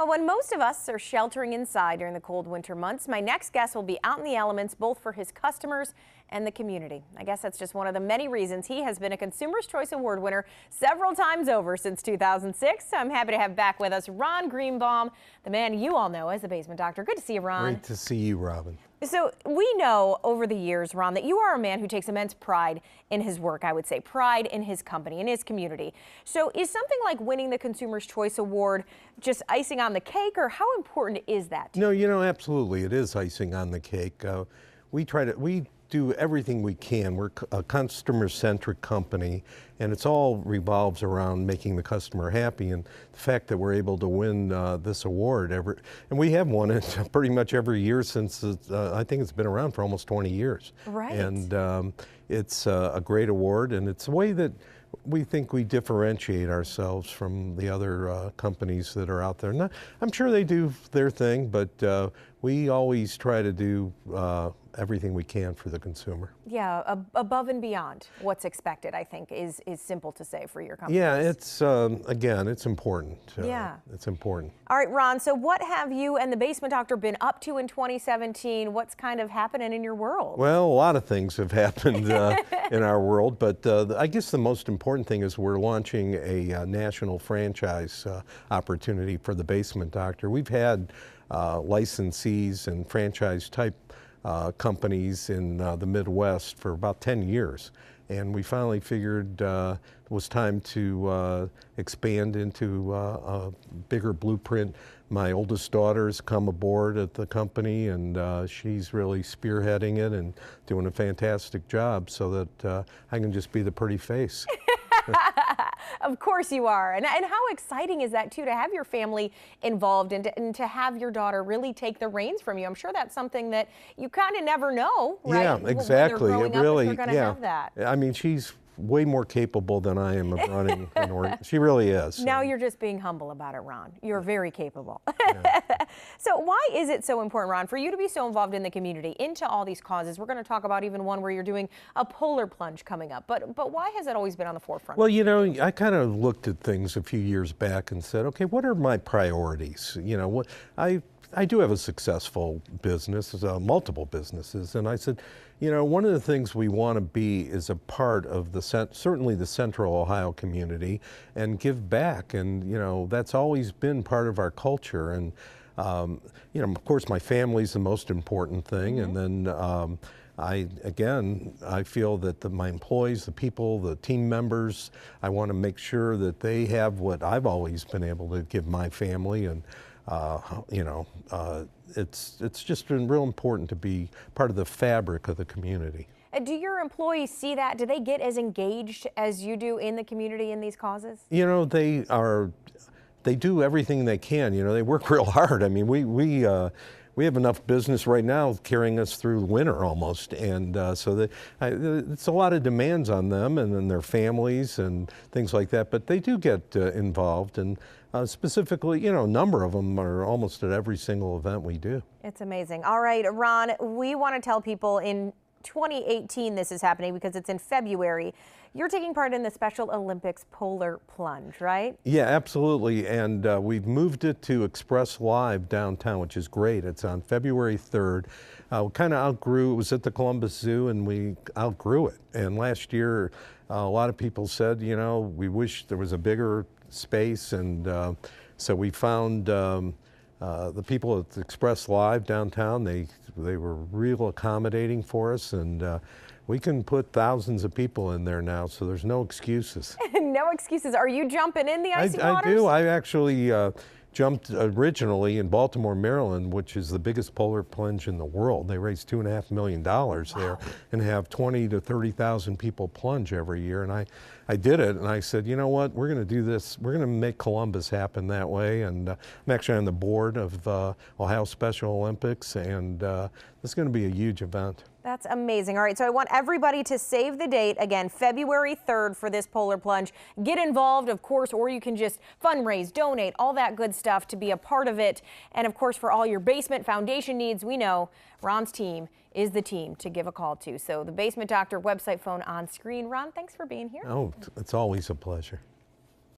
Well, when most of us are sheltering inside during the cold winter months, my next guest will be out in the elements both for his customers and the community. I guess that's just one of the many reasons he has been a Consumer's Choice Award winner several times over since 2006. I'm happy to have back with us Ron Greenbaum, the man you all know as the Basement Doctor. Good to see you, Ron. Great to see you, Robyn. So we know over the years, Ron, that you are a man who takes immense pride in his work, I would say, pride in his company, in his community. So is something like winning the Consumer's Choice Award just icing on the cake, or how important is that? No, absolutely. It is icing on the cake. We do everything we can. We're a customer-centric company, and it's all revolves around making the customer happy. And the fact that we're able to win this award, and we have won it pretty much every year since I think it's been around for almost 20 years. Right. And it's a great award, and it's a way that we think we differentiate ourselves from the other companies that are out there. Now, I'm sure they do their thing, but we always try to do everything we can for the consumer. Yeah, above and beyond what's expected, I think, is simple to say for your company. Yeah, it's, again, it's important. Yeah. It's important. All right, Ron, so what have you and the Basement Doctor been up to in 2017? What's kind of happening in your world? Well, a lot of things have happened in our world, but I guess the most important thing is we're launching a national franchise opportunity for the Basement Doctor. We've had licensees and franchise type companies in the Midwest for about 10 years. And we finally figured it was time to expand into a bigger blueprint. My oldest daughter's come aboard at the company, and she's really spearheading it and doing a fantastic job so that I can just be the pretty face. Of course you are. And how exciting is that, too, to have your family involved and to have your daughter really take the reins from you? I'm sure that's something that you kind of never know, right? Yeah, exactly. It really, if you're gonna have that. I mean, she's way more capable than I am of running an org. She really is. Now you're just being humble about it, Ron. You're very capable. Yeah. So why is it so important, Ron, for you to be so involved in the community, into all these causes? We're going to talk about even one where you're doing a polar plunge coming up. But why has it always been on the forefront? Well, I kind of looked at things a few years back and said, okay, what are my priorities? I do have a successful business, multiple businesses, and I said, one of the things we want to be is a part of certainly the Central Ohio community and give back, and that's always been part of our culture. And of course, my family's the most important thing, and then I feel that my employees, the people, the team members, I want to make sure that they have what I've always been able to give my family, and it's just been real important to be part of the fabric of the community. Do your employees see that? Do they get as engaged as you do in the community in these causes? They do everything they can. They work real hard. I mean, we have enough business right now carrying us through winter almost, and so it's a lot of demands on them and then their families and things like that. But they do get involved, and specifically, a number of them are almost at every single event we do. It's amazing. All right, Ron, we want to tell people in 2018 this is happening because it's in February. You're taking part in the Special Olympics Polar Plunge, right? Yeah, absolutely. And we've moved it to Express Live downtown, which is great. It's on February 3rd. We kind of outgrew, it was at the Columbus Zoo, and we outgrew it. And last year, a lot of people said, we wish there was a bigger space. And so we found the people at Express Live downtown, they were real accommodating for us, and we can put thousands of people in there now, so there's no excuses. No excuses. Are you jumping in the icy waters? I do. I actually jumped originally in Baltimore, Maryland, which is the biggest polar plunge in the world. They raise $2.5 million there and have 20 to 30,000 people plunge every year. And I did it, and I said, you know what, we're going to do this. We're going to make Columbus happen that way. And I'm actually on the board of Ohio Special Olympics, and this is going to be a huge event. That's amazing. All right, so I want everybody to save the date. Again, February 3rd for this polar plunge. Get involved, of course, or you can just fundraise, donate, all that good stuff to be a part of it. And of course, for all your basement foundation needs, we know Ron's team is the team to give a call to. So the Basement Doctor website, phone on screen. Ron, thanks for being here. Oh, it's always a pleasure.